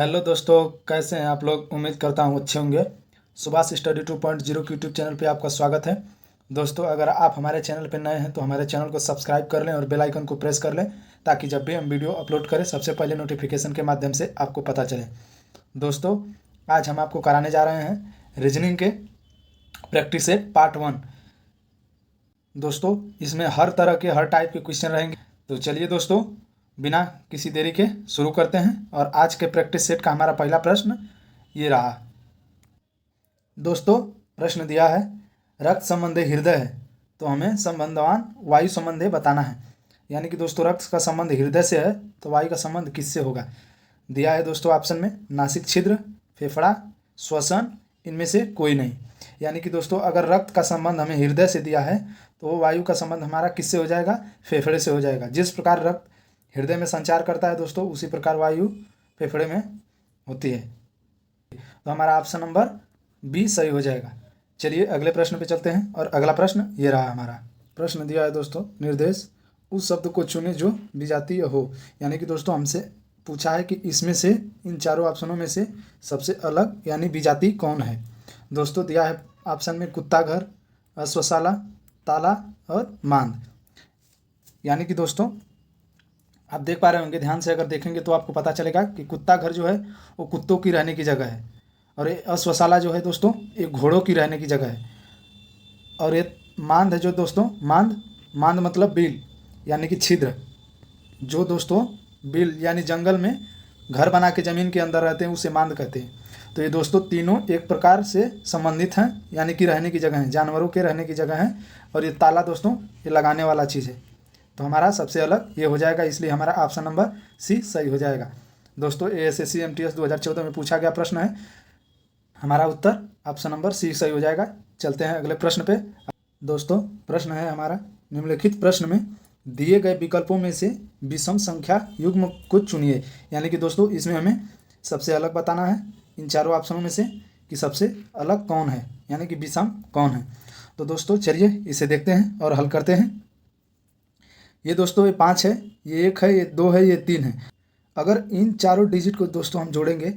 Hello दोस्तों, कैसे हैं आप लोग। उम्मीद करता हूँ अच्छे होंगे। सुभाष स्टडी 2.0 के यूट्यूब चैनल पे आपका स्वागत है। दोस्तों, अगर आप हमारे चैनल पे नए हैं तो हमारे चैनल को सब्सक्राइब कर लें और बेल आइकन को प्रेस कर लें, ताकि जब भी हम वीडियो अपलोड करें सबसे पहले नोटिफिकेशन के माध्यम से आपको पता चले। दोस्तों, आज हम आपको कराने जा रहे हैं रीजनिंग के प्रैक्टिस सेट पार्ट 1। दोस्तों, इसमें हर तरह के हर टाइप के क्वेश्चन रहेंगे। तो चलिए दोस्तों, बिना किसी देरी के शुरू करते हैं। और आज के प्रैक्टिस सेट का हमारा पहला प्रश्न ये रहा। दोस्तों, प्रश्न दिया है रक्त संबंधी हृदय है तो हमें संबंधवान वायु संबंधी बताना है। यानी कि दोस्तों, रक्त का संबंध हृदय से है तो वायु का संबंध किससे होगा। दिया है दोस्तों ऑप्शन में नासिक छिद्र, फेफड़ा, श्वसन, इनमें से कोई नहीं। यानी कि दोस्तों, अगर रक्त का संबंध हमें हृदय से दिया है तो वो वायु का संबंध हमारा किससे हो जाएगा, फेफड़े से हो जाएगा। जिस प्रकार रक्त हृदय में संचार करता है दोस्तों, उसी प्रकार वायु फेफड़े में होती है। तो हमारा ऑप्शन नंबर बी सही हो जाएगा। चलिए अगले प्रश्न पे चलते हैं। और अगला प्रश्न ये रहा हमारा। प्रश्न दिया है दोस्तों, निर्देश उस शब्द को चुने जो विजातीय हो। यानी कि दोस्तों, हमसे पूछा है कि इसमें से इन चारों ऑप्शनों में से सबसे अलग यानी विजातीय कौन है। दोस्तों, दिया है ऑप्शन में कुत्ता घर, अश्वशाला, ताला और मांद। यानी कि दोस्तों, आप देख पा रहे होंगे, ध्यान से अगर देखेंगे तो आपको पता चलेगा कि कुत्ता घर जो है वो कुत्तों की रहने की जगह है, और ये अश्वशाला जो है दोस्तों ये घोड़ों की रहने की जगह है। और ये मांद है जो दोस्तों, मांद मतलब बिल यानी कि छिद्र, जो दोस्तों बिल यानी जंगल में घर बना के ज़मीन के अंदर रहते हैं, उसे मांद कहते हैं। तो ये दोस्तों तीनों एक प्रकार से संबंधित हैं, यानी कि रहने की जगह हैं, जानवरों के रहने की जगह हैं। और ये ताला दोस्तों ये लगाने वाला चीज़ है। तो हमारा सबसे अलग ये हो जाएगा, इसलिए हमारा ऑप्शन नंबर सी सही हो जाएगा। दोस्तों, ASSC MTS 2014 में पूछा गया प्रश्न है। हमारा उत्तर ऑप्शन नंबर सी सही हो जाएगा। चलते हैं अगले प्रश्न पे। दोस्तों, प्रश्न है हमारा, निम्नलिखित प्रश्न में दिए गए विकल्पों में से विषम संख्या युग्म को चुनिए। यानी कि दोस्तों, इसमें हमें सबसे अलग बताना है इन चारों ऑप्शनों में से कि सबसे अलग कौन है, यानी कि विषम कौन है। तो दोस्तों चलिए इसे देखते हैं और हल करते हैं। ये दोस्तों ये 5 है, ये 1 है, ये 2 है, ये 3 है। अगर इन चारों डिजिट को दोस्तों हम जोड़ेंगे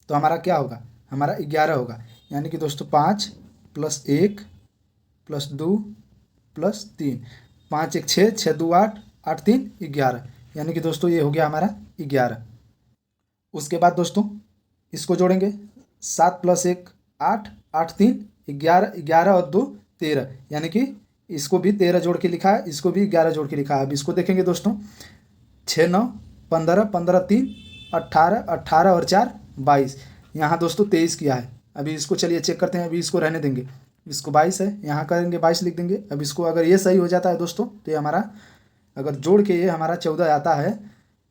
तो हमारा क्या होगा, हमारा 11 होगा। यानी कि दोस्तों 5 + 1 + 2 + 3, 5 1 6, 6 2 8, 8 3 11। यानी कि दोस्तों ये हो गया हमारा 11। उसके बाद दोस्तों इसको जोड़ेंगे, 7 + 1 8, 8 3 11, 11 और 2 13। यानी कि इसको भी 13 जोड़ के लिखा है, इसको भी 11 जोड़ के लिखा है। अब इसको देखेंगे दोस्तों, 6 9 15, 15 3 18, 18 और 4 22। यहाँ दोस्तों 23 किया है। अभी इसको चलिए चेक करते हैं। अभी इसको रहने देंगे, इसको 22 है, यहाँ करेंगे 22 लिख देंगे। अब इसको अगर ये सही हो जाता है दोस्तों, तो ये हमारा अगर जोड़ के ये हमारा 14 आता है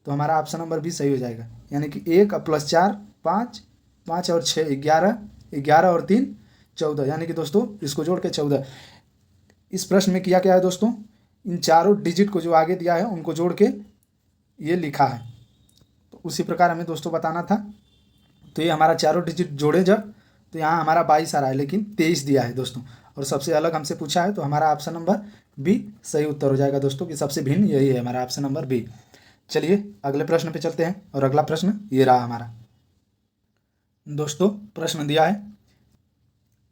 तो हमारा ऑप्शन नंबर भी सही हो जाएगा। यानी कि 1 + 4 5, 5 और 6 11, 11 और 3 14। यानी कि दोस्तों इसको जोड़ के 14। इस प्रश्न में किया क्या है दोस्तों, इन चारों डिजिट को जो आगे दिया है उनको जोड़ के ये लिखा है। तो उसी प्रकार हमें दोस्तों बताना था। तो ये हमारा चारों डिजिट जोड़े जब, तो यहाँ हमारा 22 आ रहा है, लेकिन 23 दिया है दोस्तों। और सबसे अलग हमसे पूछा है, तो हमारा ऑप्शन नंबर बी सही उत्तर हो जाएगा दोस्तों, कि सबसे भिन्न यही है हमारा ऑप्शन नंबर बी। चलिए अगले प्रश्न पे चलते हैं। और अगला प्रश्न ये रहा हमारा। दोस्तों, प्रश्न दिया है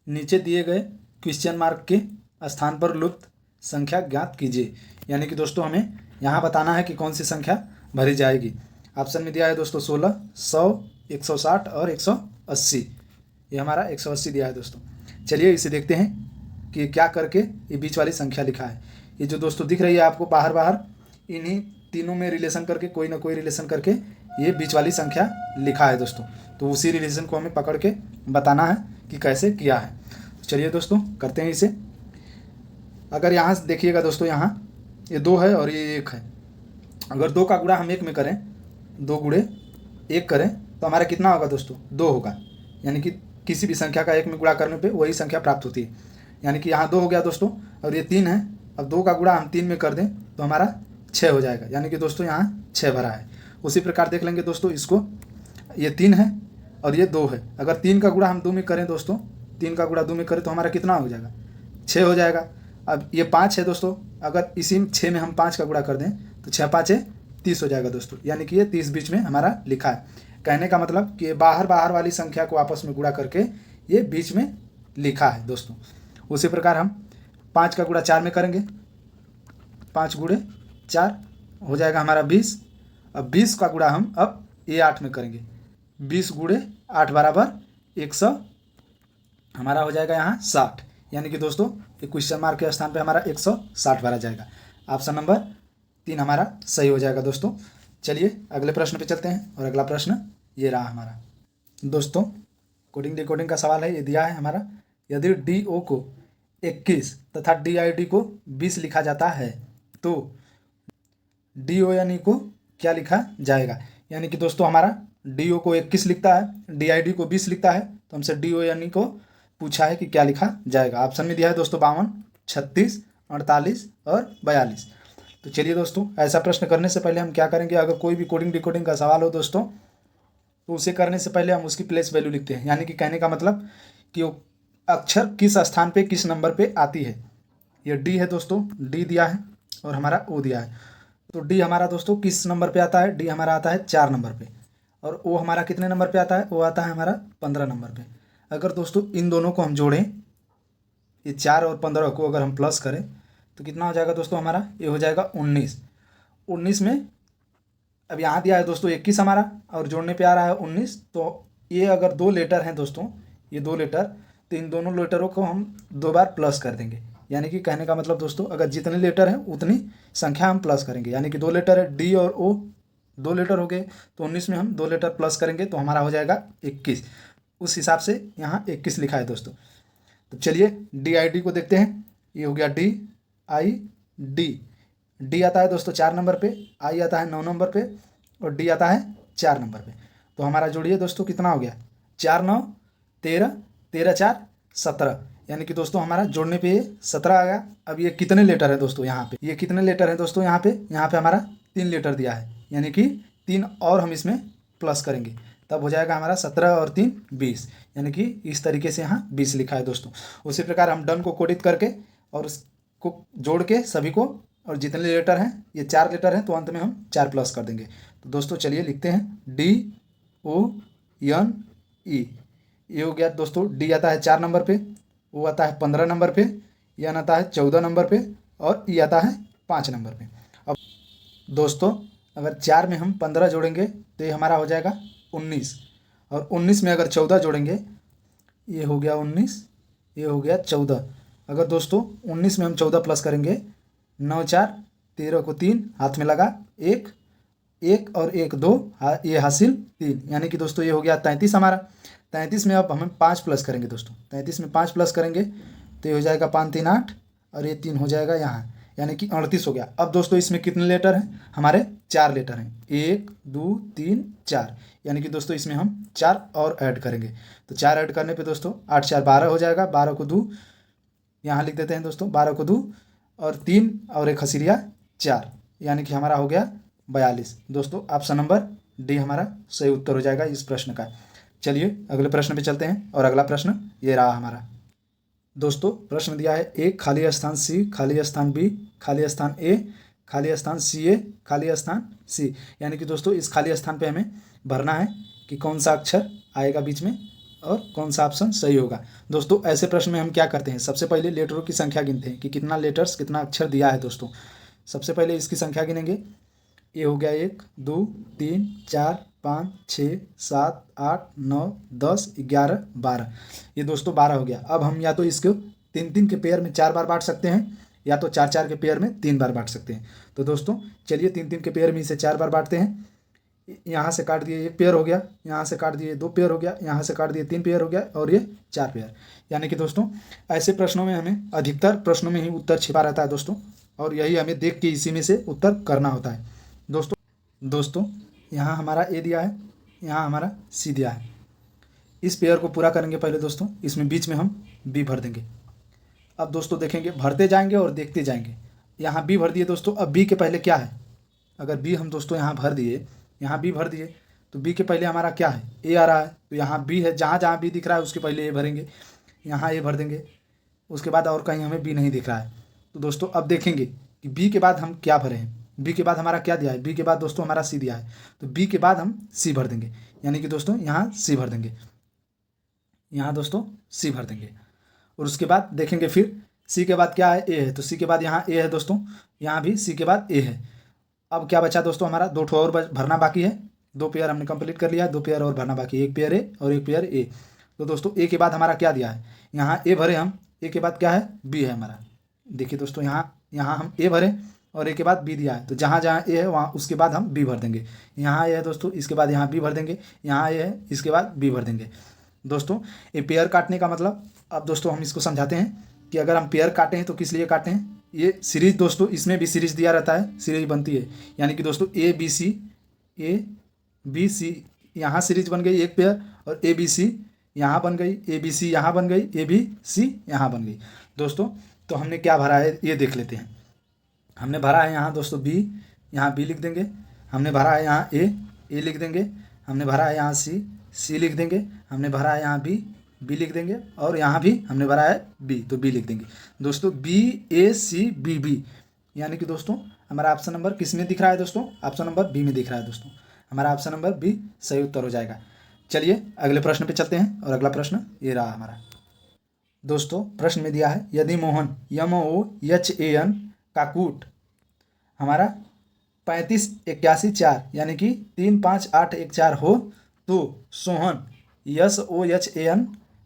नीचे दिए गए क्वेश्चन मार्क के स्थान पर लुप्त संख्या ज्ञात कीजिए। यानी कि दोस्तों हमें यहाँ बताना है कि कौन सी संख्या भरी जाएगी। ऑप्शन में दिया है दोस्तों 16, 100, 160 और 180। ये हमारा 180 दिया है दोस्तों। चलिए इसे देखते हैं कि क्या करके ये बीच वाली संख्या लिखा है। ये जो दोस्तों दिख रही है आपको बाहर बाहर, इन्हीं तीनों में रिलेशन करके, कोई ना कोई रिलेशन करके ये बीच वाली संख्या लिखा है दोस्तों। तो उसी रिलेशन को हमें पकड़ के बताना है कि कैसे किया है। तो चलिए दोस्तों करते हैं इसे। अगर यहाँ से देखिएगा दोस्तों, यहाँ ये 2 है और ये 1 है। अगर 2 का गुणा हम 1 में करें, 2 × 1 करें तो हमारा कितना होगा दोस्तों, 2 होगा। यानी कि किसी भी संख्या का 1 में गुणा करने पे वही संख्या प्राप्त होती है। यानी कि यहाँ 2 हो गया दोस्तों, और ये 3 है। अब 2 का गुणा हम 3 में कर दें तो हमारा 6 हो जाएगा। यानी कि दोस्तों यहाँ 6 भरा है। उसी प्रकार देख लेंगे दोस्तों, इसको ये 3 है और ये 2 है। अगर 3 का गुणा हम 2 में करें दोस्तों, 3 का गुणा 2 में करें तो हमारा कितना हो जाएगा, 6 हो जाएगा। अब ये 5 है दोस्तों, अगर इसी 6 में हम 5 का गुणा कर दें तो 6 5 30 हो जाएगा दोस्तों। यानी कि ये 30 बीच में हमारा लिखा है। कहने का मतलब कि बाहर बाहर वाली संख्या को आपस में गुणा करके ये बीच में लिखा है दोस्तों। उसी प्रकार हम 5 का गुणा 4 में करेंगे, 5 गुणे 4 हो जाएगा हमारा 20। अब 20 का गुणा हम अब ये 8 में करेंगे, 20 गुणे 8 बराबर 100, हमारा हो जाएगा यहाँ 60। यानी कि दोस्तों ये क्वेश्चन मार्क के स्थान पे हमारा 160 भरा जाएगा। ऑप्शन नंबर 3 हमारा सही हो जाएगा दोस्तों। चलिए अगले प्रश्न पे चलते हैं, और अगला प्रश्न ये रहा हमारा दोस्तों। कोडिंग डिकोडिंग का सवाल है, ये दिया है हमारा, यदि DO को 21 तथा DID को 20 लिखा जाता है तो DONE को क्या लिखा जाएगा। यानी कि दोस्तों हमारा DO को 21 लिखता है, DID को 20 लिखता है, तो हमसे DONE को पूछा है कि क्या लिखा जाएगा। ऑप्शन में दिया है दोस्तों 52, 36, 48 और 42। तो चलिए दोस्तों, ऐसा प्रश्न करने से पहले हम क्या करेंगे, अगर कोई भी कोडिंग डिकोडिंग का सवाल हो दोस्तों तो उसे करने से पहले हम उसकी प्लेस वैल्यू लिखते हैं। यानी कि कहने का मतलब कि वो अक्षर किस स्थान पे किस नंबर पे आती है। ये D है दोस्तों, D दिया है और हमारा O दिया है। तो D हमारा दोस्तों किस नंबर पे आता है, D हमारा आता है 4 नंबर पे, और O हमारा कितने नंबर पे आता है, वो आता है हमारा 15 नंबर पे। अगर दोस्तों इन दोनों को हम जोड़ें, ये 4 और 15 को अगर हम प्लस करें तो कितना हो जाएगा दोस्तों हमारा, ये हो जाएगा 19। 19 में अब यहाँ दिया है दोस्तों 21 हमारा, और जोड़ने पे आ रहा है 19। तो ये अगर 2 लेटर हैं दोस्तों, ये 2 लेटर, तो इन दोनों लेटरों को हम 2 बार प्लस कर देंगे। यानी कि कहने का मतलब दोस्तों अगर जितने लेटर हैं उतनी संख्या हम प्लस करेंगे। यानी कि 2 लेटर है D और O, 2 लेटर हो गए, तो 19 में हम 2 लेटर प्लस करेंगे तो हमारा हो जाएगा 21। उस हिसाब से यहाँ 21 लिखा है दोस्तों। तो चलिए DID को देखते हैं। ये हो गया DID, D आता है दोस्तों 4 नंबर पे, I आता है 9 नंबर पे, और D आता है 4 नंबर पे। तो हमारा जोड़िए दोस्तों कितना हो गया, 4 9 13, 13 4 17। यानी कि दोस्तों हमारा जोड़ने पे ये 17 आ गया। अब ये कितने लेटर है दोस्तों यहाँ पे, ये कितने लेटर है दोस्तों यहाँ पे हमारा 3 लेटर दिया है। यानी कि 3 और हम इसमें प्लस करेंगे, तब हो जाएगा हमारा 17 और 3 20। यानी कि इस तरीके से यहाँ 20 लिखा है दोस्तों। उसी प्रकार हम डन को कोडित करके और उसको जोड़ के सभी को, और जितने लेटर हैं ये 4 लेटर हैं तो अंत में हम 4 प्लस कर देंगे। तो दोस्तों चलिए लिखते हैं DONE। ये हो गया दोस्तों, D आता है 4 नंबर पे, O आता है 15 नंबर पे, N आता है 14 नंबर पे, और E आता है 5 नंबर पे। अब दोस्तों अगर 4 में हम 15 जोड़ेंगे तो ये हमारा हो जाएगा 19, और 19 में अगर 14 जोड़ेंगे, ये हो गया 19, ये हो गया 14। अगर दोस्तों 19 में हम 14 प्लस करेंगे, 9 4 13 को 3 हाथ में लगा, 1 1 और 1 2, ये हासिल 3। यानी कि दोस्तों ये हो गया 33 हमारा। 33 में अब हम 5 प्लस करेंगे दोस्तों, 33 में 5 प्लस करेंगे तो ये हो जाएगा 5 3 8, और ये 3 हो जाएगा यहाँ, यानी कि 38 हो गया। अब दोस्तों इसमें कितने लेटर हैं, हमारे 4 लेटर हैं, 1 2 3 4। यानी कि दोस्तों इसमें हम 4 और ऐड करेंगे, तो 4 ऐड करने पे दोस्तों 8 4 12 हो जाएगा। 12 को 2 यहाँ लिख देते हैं दोस्तों, 12 को 2 और 3 और 1 हसीरिया 4, यानी कि हमारा हो गया 42। दोस्तों ऑप्शन नंबर D हमारा सही उत्तर हो जाएगा इस प्रश्न का। चलिए अगले प्रश्न पे चलते हैं, और अगला प्रश्न ये रहा हमारा दोस्तों। प्रश्न दिया है A खाली स्थान C, खाली स्थान B, खाली स्थान A, खाली स्थान CA, खाली स्थान C। यानी कि दोस्तों इस खाली स्थान पे हमें भरना है कि कौन सा अक्षर आएगा बीच में और कौन सा ऑप्शन सही होगा। दोस्तों ऐसे प्रश्न में हम क्या करते हैं, सबसे पहले लेटरों की संख्या गिनते हैं कि कितना लेटर्स कितना अक्षर दिया है दोस्तों। सबसे पहले इसकी संख्या गिनेंगे, ये हो गया 1 2 3 4 5 6 7 8 9 10 11 12। ये दोस्तों 12 हो गया। अब हम या तो इसको 3 3 के पेयर में 4 बार बांट सकते हैं, या तो 4 4 के पेयर में 3 बार बांट सकते हैं। तो दोस्तों चलिए 3 3 के पेयर में इसे 4 बार बांटते हैं। यहाँ से काट दिए 1 पेयर हो गया, यहाँ से काट दिए 2 पेयर हो गया, यहाँ से काट दिए 3 पेयर हो गया, और ये 4 पेयर। यानी कि दोस्तों ऐसे प्रश्नों में हमें अधिकतर प्रश्नों में ही उत्तर छिपा रहता है दोस्तों, और यही हमें देख के इसी में से उत्तर करना होता है दोस्तों। यहाँ हमारा A दिया है, यहाँ हमारा C दिया है। इस पेयर को पूरा करेंगे पहले दोस्तों, इसमें बीच में हम B भर देंगे। अब दोस्तों देखेंगे, भरते जाएंगे और देखते जाएंगे। यहाँ B भर दिए दोस्तों, अब B के पहले क्या है, अगर B हम दोस्तों यहाँ भर दिए, यहाँ B भर दिए, तो B के पहले हमारा क्या है, A आ रहा है, तो यहाँ B है, जहाँ जहाँ B दिख रहा है उसके पहले A भरेंगे, यहाँ A भर देंगे, उसके बाद और कहीं हमें B नहीं दिख रहा है। तो दोस्तों अब देखेंगे कि B के बाद हम क्या भरें हैं। बी के बाद हमारा क्या दिया है, बी के बाद दोस्तों हमारा सी दिया है, तो बी के बाद हम सी भर देंगे, यानी कि दोस्तों यहाँ सी भर देंगे, यहाँ दोस्तों सी भर देंगे। और उसके बाद देखेंगे फिर सी के बाद क्या है, ए है, तो सी के बाद यहाँ ए है दोस्तों, यहाँ भी सी के बाद ए है। अब क्या बचा दोस्तों, हमारा 2 ठो और भरना बाकी है, 2 पेयर हमने कंप्लीट कर लिया, 2 पेयर और भरना बाकी है, 1 पेयर ए और 1 पेयर ए। तो दोस्तों ए के बाद हमारा क्या दिया है, यहाँ ए भरे हम, ए के बाद क्या है, बी है हमारा। देखिए दोस्तों यहाँ हम ए भरे और ए के बाद बी दिया है, तो जहाँ जहाँ ए है वहाँ उसके बाद हम बी भर देंगे। यहाँ ए है दोस्तों, इसके बाद यहाँ बी भर देंगे, यहाँ ए है, इसके बाद बी भर देंगे। दोस्तों ये पेयर काटने का मतलब, अब दोस्तों हम इसको समझाते हैं कि अगर हम पेयर काटे हैं तो किस लिए काटे हैं। ये सीरीज दोस्तों, इसमें भी सीरीज दिया रहता है, सीरीज बनती है, यानी कि दोस्तों ए बी सी यहाँ सीरीज बन गई एक पेयर, और ए बी सी यहाँ बन गई, ए बी सी यहाँ बन गई, ए बी सी यहाँ बन गई। दोस्तों तो हमने क्या भरा है ये देख लेते हैं। हमने भरा है यहाँ दोस्तों बी, यहाँ बी लिख देंगे। हमने भरा है यहाँ ए लिख देंगे। हमने भरा है यहाँ सी लिख देंगे। हमने भरा है यहाँ बी लिख देंगे, और यहाँ भी हमने भरा है बी, तो बी लिख देंगे। दोस्तों बी ए सी बी, यानी कि दोस्तों हमारा ऑप्शन नंबर किस में दिख रहा है दोस्तों, ऑप्शन नंबर बी में दिख रहा है दोस्तों। हमारा ऑप्शन नंबर बी सही उत्तर हो जाएगा। चलिए अगले प्रश्न पे चलते हैं, और अगला प्रश्न ये रहा हमारा। दोस्तों प्रश्न में दिया है, यदि मोहन MOHAN का कूट हमारा 35 81 4 यानी कि 3 5 8 1 4 हो, तो सोहन SOHAN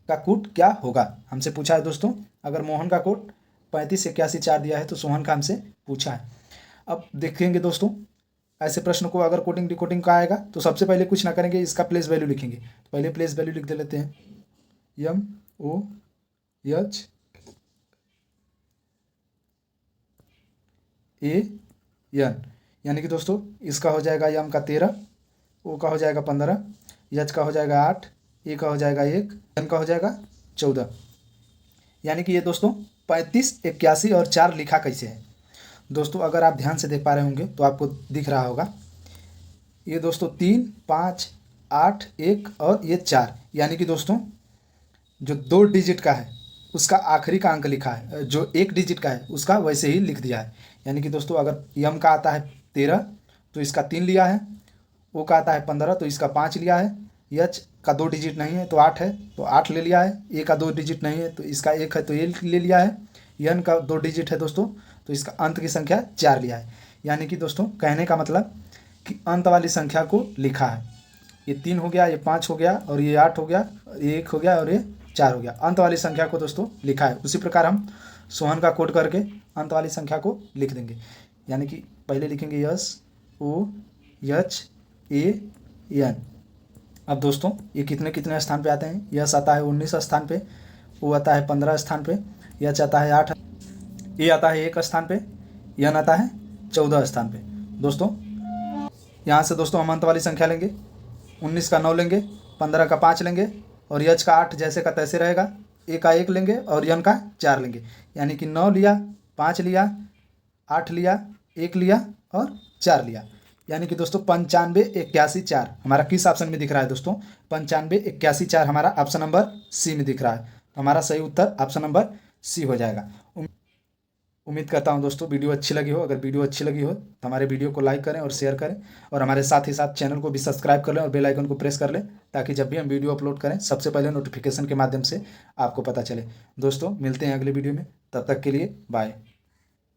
का कूट क्या होगा। हमसे पूछा है दोस्तों, अगर मोहन का कोट 35 81 4 दिया है तो सोहन का हमसे पूछा है। अब देखेंगे दोस्तों, ऐसे प्रश्न को अगर कोडिंग डिकोडिंग का आएगा तो सबसे पहले कुछ ना करेंगे, इसका प्लेस वैल्यू लिखेंगे। तो पहले प्लेस वैल्यू लिख दे लेते हैं, MOHAN, यानी कि दोस्तों इसका हो जाएगा यम का 13, ओ का हो जाएगा 15, एच का हो जाएगा 8, ए का हो जाएगा 1, एन का हो जाएगा 14। यानी कि ये दोस्तों 35 81 और 4 लिखा कैसे है। दोस्तों अगर आप ध्यान से देख पा रहे होंगे तो आपको दिख रहा होगा, ये दोस्तों 3 5 8 1 और ये 4, यानी कि दोस्तों जो 2 डिजिट का है उसका आखिरी का अंक लिखा है, जो 1 डिजिट का है उसका वैसे ही लिख दिया है। यानी कि दोस्तों अगर यम का आता है 13 तो इसका 3 लिया है, ओ का आता है 15 तो इसका 5 लिया है, एच का 2 डिजिट नहीं है तो 8 है तो 8 ले लिया है, ए का 2 डिजिट नहीं है तो इसका 1 है तो ए ले लिया है, एन का 2 डिजिट है दोस्तों तो इसका अंत की संख्या 4 लिया है। यानी कि दोस्तों कहने का मतलब कि अंत वाली संख्या को लिखा है। ये 3 हो गया, ये 5 हो गया, और ये 8 हो गया, ये 1 हो गया, और ये 4 हो गया। अंत वाली संख्या को दोस्तों लिखा है। उसी प्रकार हम सोहन का कोड करके अंत वाली संख्या को लिख देंगे। यानी कि पहले लिखेंगे SOHAN। अब दोस्तों ये कितने स्थान पे आते हैं, यस आता है 19 स्थान पे, ओ आता है 15 स्थान पे, एच आता है 8, ए आता है 1 स्थान पे, एन आता है 14 स्थान पे। दोस्तों यहाँ से दोस्तों हम अंत वाली संख्या लेंगे, 19 का 9 लेंगे, 15 का 5 लेंगे, और एच का 8 जैसे का तैसे रहेगा, ए का 1 लेंगे और एन का 4 लेंगे। यानी कि 9 लिया, 5 लिया, 8 लिया, 1 लिया और 4 लिया। यानी कि दोस्तों 95 81 4 हमारा किस ऑप्शन में दिख रहा है दोस्तों, 95 81 4 हमारा ऑप्शन नंबर सी में दिख रहा है। तो हमारा सही उत्तर ऑप्शन नंबर सी हो जाएगा। उम्मीद करता हूं दोस्तों वीडियो अच्छी लगी हो। अगर वीडियो अच्छी लगी हो तो हमारे वीडियो को लाइक करें और शेयर करें, और हमारे साथ ही साथ चैनल को भी सब्सक्राइब कर लें और बेल आइकन को प्रेस कर लें, ताकि जब भी हम वीडियो अपलोड करें सबसे पहले नोटिफिकेशन के माध्यम से आपको पता चले। दोस्तों मिलते हैं अगले वीडियो में, तब तक के लिए बाय।